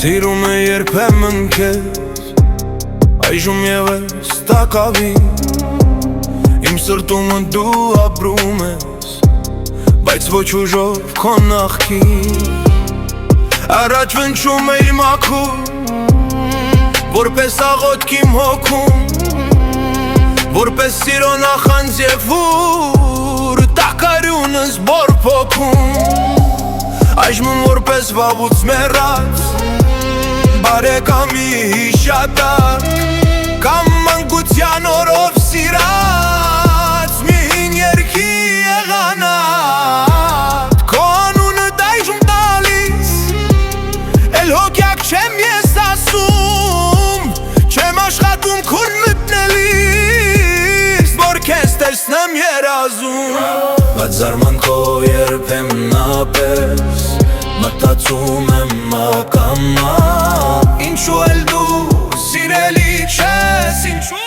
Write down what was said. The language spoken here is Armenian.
Սիրում է երբեմն քեզ, այժմ ևս տակավին Իմ սրտումը դու ապրում ես, բայց ոչ ուժով քո նախքին Առաջ վնչում էիր մաքուր, որպես աղոթք իմ հոգում Որպես սիրո նախանձ և ուր, տակարյունս բորփոքում Այժմ որպես վաղուց մեռած, բարեկամի հիշատակ Կամ մանկության օրով սիրած, մի հին երգի եղանակ Քո անունը այժմ տալիս, էլ հոգյակ չեմ ես ասում Չեմ աշխատում քուն մտնելիս, որ քեզ տեսնեմ երազում Բայց զարմանքով երբեմն ապես Մտածում եմ ակամա Ինչու էլ դու սիրելի չես, ինչու